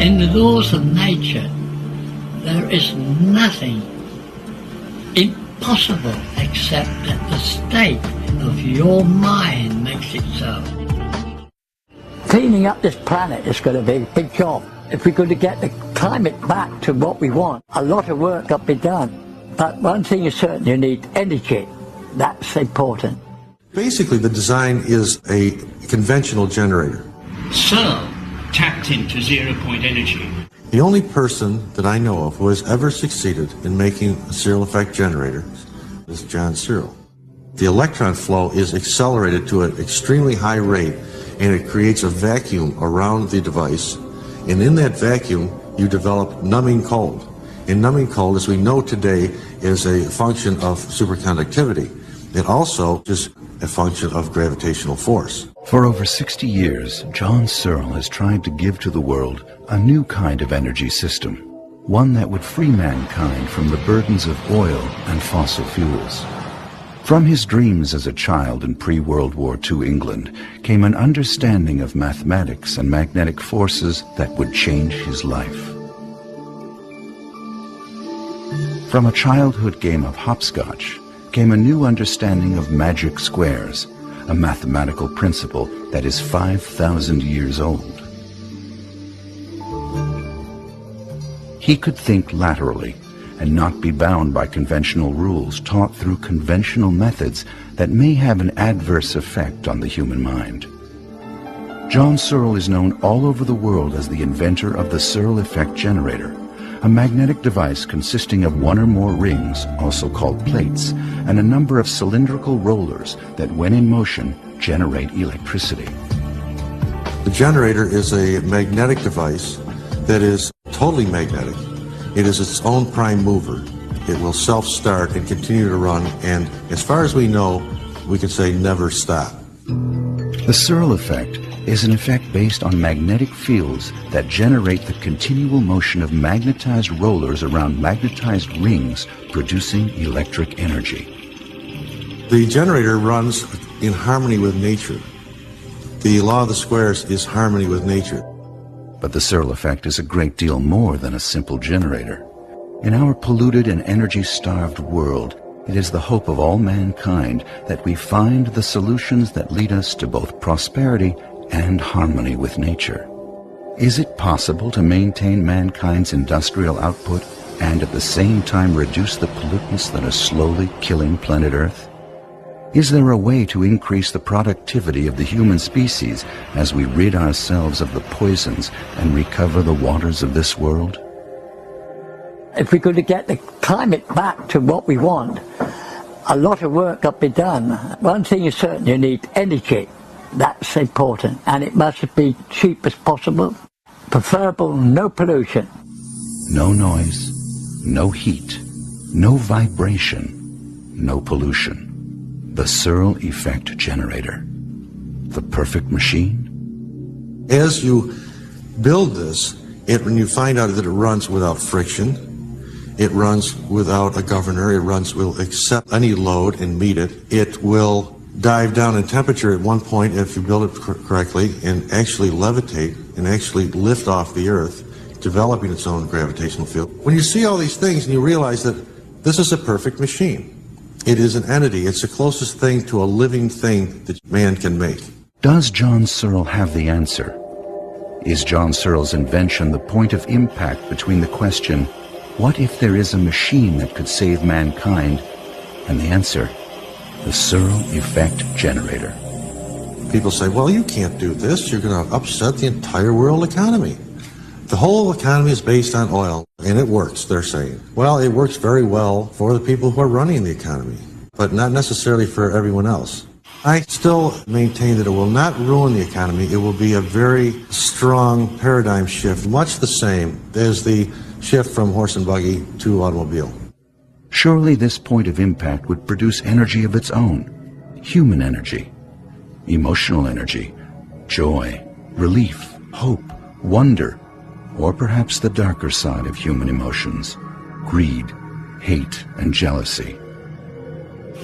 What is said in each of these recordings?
In the laws of nature, there is nothing impossible except that the state of your mind makes it so. Cleaning up this planet is going to be a big job. If we're going to get the climate back to what we want, a lot of work got to be done. But one thing is certain, you need energy. That's important. Basically, the design is a conventional generator. Searle tapped into zero-point energy. The only person that I know of who has ever succeeded in making a Searle effect generator is John Searle. The electron flow is accelerated to an extremely high rate, and it creates a vacuum around the device. And in that vacuum, you develop numbing cold. And numbing cold, as we know today, is a function of superconductivity. It also is a function of gravitational force. For over 60 years, John Searle has tried to give to the world a new kind of energy system, one that would free mankind from the burdens of oil and fossil fuels. From his dreams as a child in pre-World War II England came an understanding of mathematics and magnetic forces that would change his life. From a childhood game of hopscotch came a new understanding of magic squares, a mathematical principle that is 5,000 years old. He could think laterally and not be bound by conventional rules taught through conventional methods that may have an adverse effect on the human mind. John Searle is known all over the world as the inventor of the Searle effect generator, a magnetic device consisting of one or more rings, also called plates, and a number of cylindrical rollers that, when in motion, generate electricity. The generator is a magnetic device that is totally magnetic. It is its own prime mover. It will self-start and continue to run, and as far as we know, we can say never stop. The Searle effect is an effect based on magnetic fields that generate the continual motion of magnetized rollers around magnetized rings, producing electric energy. The generator runs in harmony with nature. The law of the squares is harmony with nature. But the Searle effect is a great deal more than a simple generator. In our polluted and energy-starved world, it is the hope of all mankind that we find the solutions that lead us to both prosperity and harmony with nature. Is it possible to maintain mankind's industrial output and at the same time reduce the pollutants that are slowly killing planet Earth? Is there a way to increase the productivity of the human species as we rid ourselves of the poisons and recover the waters of this world? If we're going to get the climate back to what we want, a lot of work got to be done. One thing is certain, you need energy. That's important, and it must be cheap as possible. Preferable, no pollution. No noise, no heat, no vibration, no pollution. The Searle effect generator. The perfect machine? As you build this, when you find out that it runs without friction, it runs without a governor, it will accept any load and meet it. It will dive down in temperature at one point if you build it correctly and actually levitate and actually lift off the Earth, developing its own gravitational field. When you see all these things and you realize that this is a perfect machine. It is an entity. It's the closest thing to a living thing that man can make. Does John Searle have the answer? Is John Searle's invention the point of impact between the question, what if there is a machine that could save mankind, and the answer, the Searle effect generator? People say, well, you can't do this. You're going to upset the entire world economy. The whole economy is based on oil, and it works, they're saying. Well, it works very well for the people who are running the economy, but not necessarily for everyone else. I still maintain that it will not ruin the economy. It will be a very strong paradigm shift, much the same as the shift from horse and buggy to automobile. Surely this point of impact would produce energy of its own, human energy, emotional energy, joy, relief, hope, wonder, or perhaps the darker side of human emotions, greed, hate, and jealousy.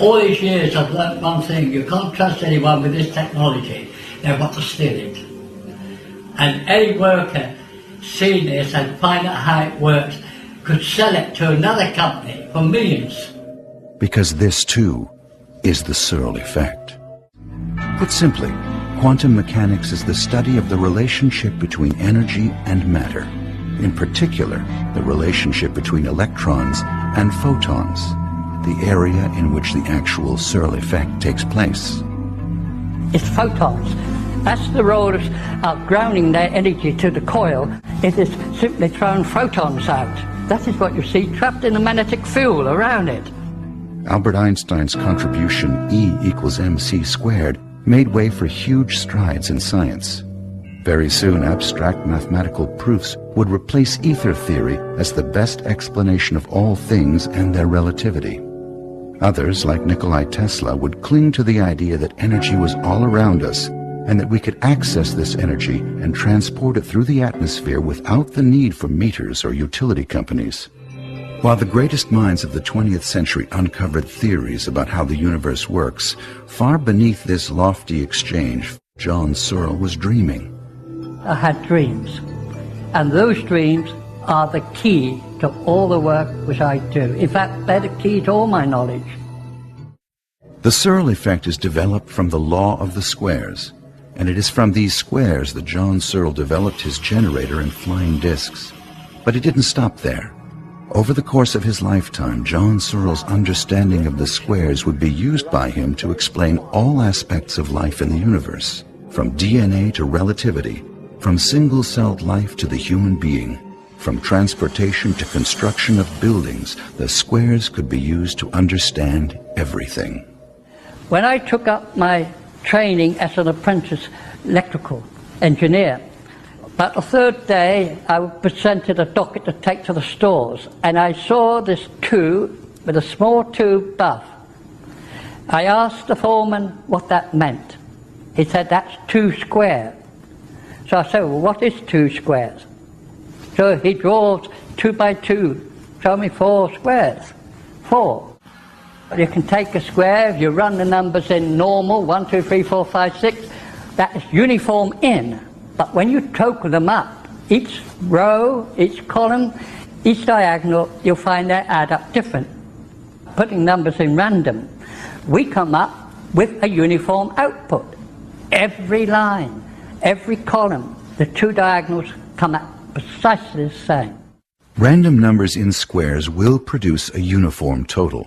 All these years I've learnt one thing, you can't trust anyone with this technology. They've got to steal it. And any worker see this and find out how it works could sell it to another company for millions. Because this, too, is the Searle effect. Put simply, quantum mechanics is the study of the relationship between energy and matter. In particular, the relationship between electrons and photons, the area in which the actual Searle effect takes place. It's photons. That's the role of grounding their energy to the coil. It is simply throwing photons out. That is what you see trapped in the magnetic field around it. Albert Einstein's contribution E equals mc squared made way for huge strides in science. Very soon, abstract mathematical proofs would replace ether theory as the best explanation of all things and their relativity. Others, like Nikola Tesla, would cling to the idea that energy was all around us and that we could access this energy and transport it through the atmosphere without the need for meters or utility companies. While the greatest minds of the 20th century uncovered theories about how the universe works, far beneath this lofty exchange, John Searle was dreaming. I had dreams, and those dreams are the key to all the work which I do. In fact, they're the key to all my knowledge. The Searle effect is developed from the law of the squares, and it is from these squares that John Searle developed his generator and flying discs. But it didn't stop there. Over the course of his lifetime, John Searle's understanding of the squares would be used by him to explain all aspects of life in the universe, from DNA to relativity, from single-celled life to the human being, from transportation to construction of buildings. The squares could be used to understand everything. When I took up my training as an apprentice electrical engineer, about the third day I was presented a docket to take to the stores, and I saw this tube with a small tube above. I asked the foreman what that meant. He said, that's 2 squares. So I said, well, what is 2 squares? So he draws 2 by 2, show me 4 squares. 4. You can take a square, if you run the numbers in normal, 1, 2, 3, 4, 5, 6, that is uniform in. But when you total them up, each row, each column, each diagonal, you'll find they add up different. Putting numbers in random, we come up with a uniform output. Every line, every column, the 2 diagonals come out precisely the same. Random numbers in squares will produce a uniform total.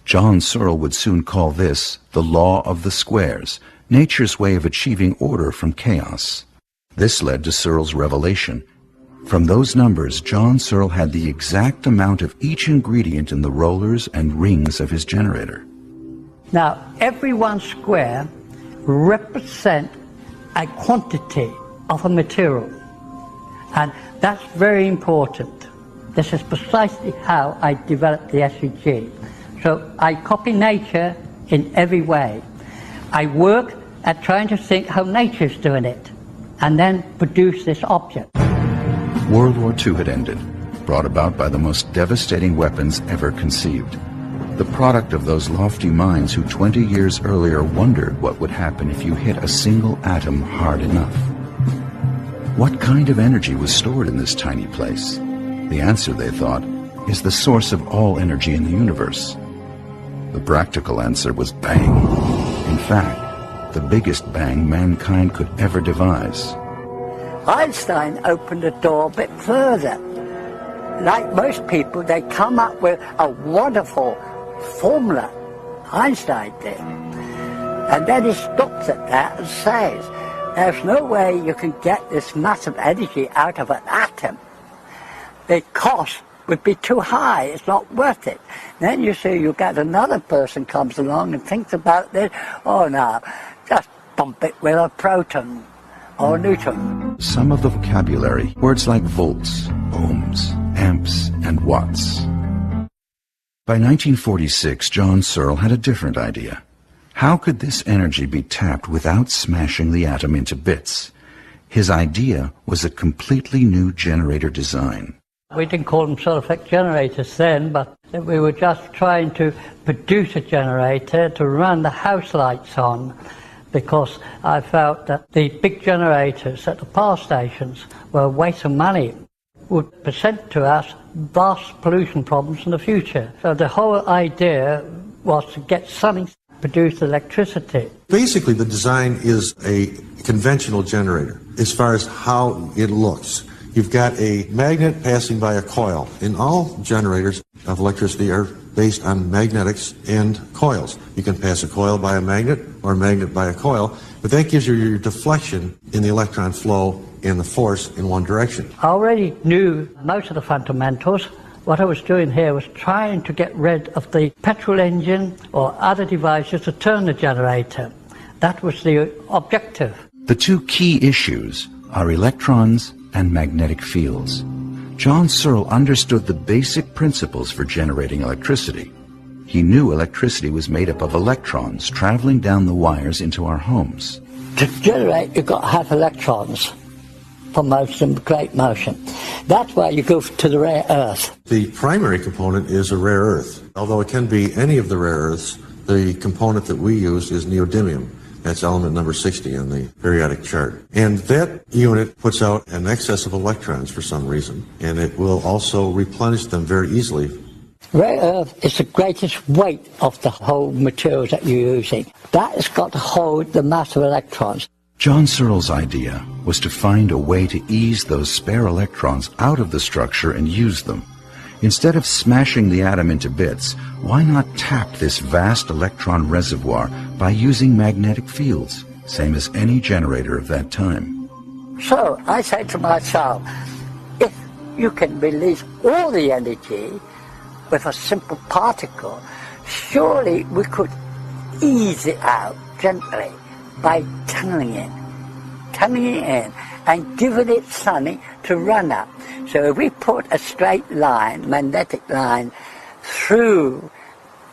John Searle would soon call this the law of the squares, nature's way of achieving order from chaos. This led to Searle's revelation. From those numbers, John Searle had the exact amount of each ingredient in the rollers and rings of his generator. Now, every 1 square represents a quantity of a material, and that's very important. This is precisely how I developed the SEG. So I copy nature in every way. I work at trying to think how nature's doing it, and then produce this object. World War II had ended, brought about by the most devastating weapons ever conceived. The product of those lofty minds who 20 years earlier wondered what would happen if you hit a single atom hard enough. What kind of energy was stored in this tiny place? The answer, they thought, is the source of all energy in the universe. The practical answer was bang. In fact, the biggest bang mankind could ever devise. Einstein opened the door a bit further. Like most people, they come up with a wonderful formula. Einstein did. And then he stops at that and says, there's no way you can get this massive energy out of an atom. The cost would be too high, it's not worth it. Then you see you get another person comes along and thinks about this, oh no, just pump it with a proton or a neutron. Some of the vocabulary, words like volts, ohms, amps, and watts. By 1946, John Searle had a different idea. How could this energy be tapped without smashing the atom into bits? His idea was a completely new generator design. We didn't call them Searle effect generators then, but we were just trying to produce a generator to run the house lights on. because I felt that the big generators at the power stations were a waste of money, would present to us vast pollution problems in the future. So the whole idea was to get something to produce electricity. Basically, the design is a conventional generator as far as how it looks. You've got a magnet passing by a coil, and all generators of electricity are based on magnetics and coils. You can pass a coil by a magnet or a magnet by a coil, but that gives you your deflection in the electron flow and the force in one direction. I already knew most of the fundamentals. What I was doing here was trying to get rid of the petrol engine or other devices to turn the generator. That was the objective. The two key issues are electrons and magnetic fields. John Searle understood the basic principles for generating electricity. He knew electricity was made up of electrons traveling down the wires into our homes. To generate, you've got to have electrons for motion, great motion. That's why you go to the rare earth. The primary component is a rare earth. Although it can be any of the rare earths, the component that we use is neodymium. That's element number 60 on the periodic chart. And that unit puts out an excess of electrons for some reason, and it will also replenish them very easily. Rare earth is the greatest weight of the whole materials that you're using. That has got to hold the mass of electrons. John Searle's idea was to find a way to ease those spare electrons out of the structure and use them. Instead of smashing the atom into bits, why not tap this vast electron reservoir by using magnetic fields, same as any generator of that time? So I say to myself, if you can release all the energy with a simple particle, surely we could ease it out gently by tunneling it in and giving it something to run up. So if we put a straight line, magnetic line, through,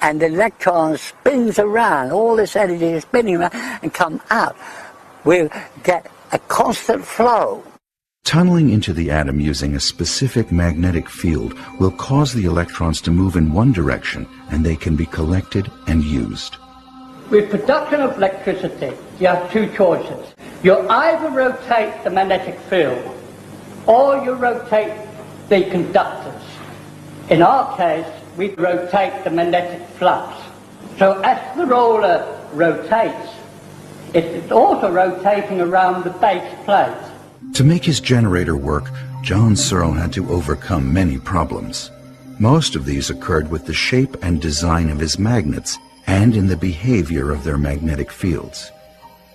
and the electron spins around, all this energy is spinning around and come out, we'll get a constant flow. Tunneling into the atom using a specific magnetic field will cause the electrons to move in one direction, and they can be collected and used. With production of electricity, you have two choices. You either rotate the magnetic field, or you rotate the conductors. In our case, we rotate the magnetic flux. So as the roller rotates, it's also rotating around the base plate. To make his generator work, John Searle had to overcome many problems. Most of these occurred with the shape and design of his magnets and in the behavior of their magnetic fields.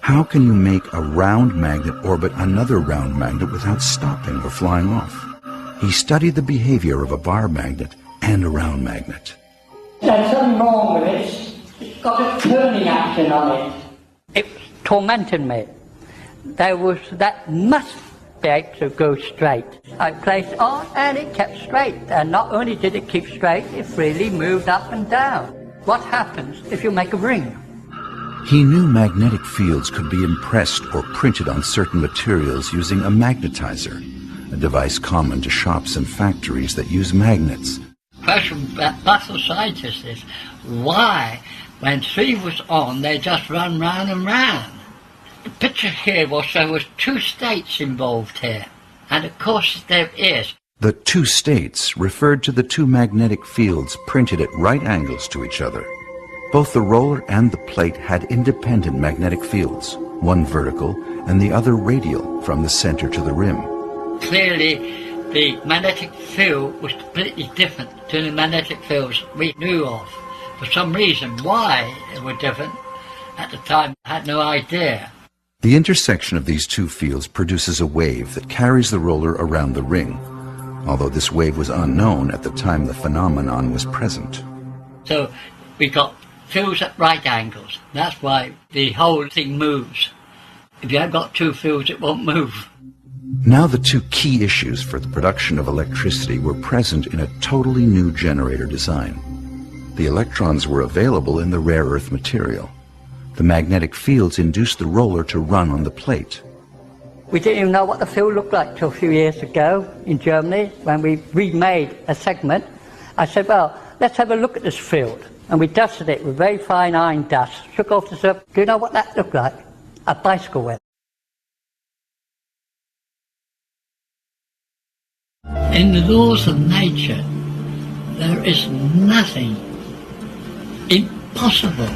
How can you make a round magnet orbit another round magnet without stopping or flying off? He studied the behavior of a bar magnet and a round magnet. There's something wrong with this. It's got a turning action on it. It tormented me. That must be able to go straight. I placed on and it kept straight. And not only did it keep straight, it freely moved up and down. What happens if you make a ring? He knew magnetic fields could be impressed or printed on certain materials using a magnetizer, a device common to shops and factories that use magnets. The question that baffles scientists is why, when 3 was on, they just run round and round. The picture here was there was 2 states involved here, and of course there is. The 2 states referred to the 2 magnetic fields printed at right angles to each other. Both the roller and the plate had independent magnetic fields, one vertical and the other radial from the center to the rim. Clearly, the magnetic field was completely different to the magnetic fields we knew of. For some reason, why they were different, at the time I had no idea. The intersection of these 2 fields produces a wave that carries the roller around the ring, although this wave was unknown at the time the phenomenon was present. So we got fields at right angles. That's why the whole thing moves. If you haven't got 2 fields, it won't move. Now the 2 key issues for the production of electricity were present in a totally new generator design. The electrons were available in the rare earth material. The magnetic fields induced the roller to run on the plate. We didn't even know what the field looked like till a few years ago in Germany when we remade a segment. I said, well, let's have a look at this field. And we dusted it with very fine iron dust, shook off the surface. Do you know what that looked like? a bicycle with. In the laws of nature, there is nothing impossible.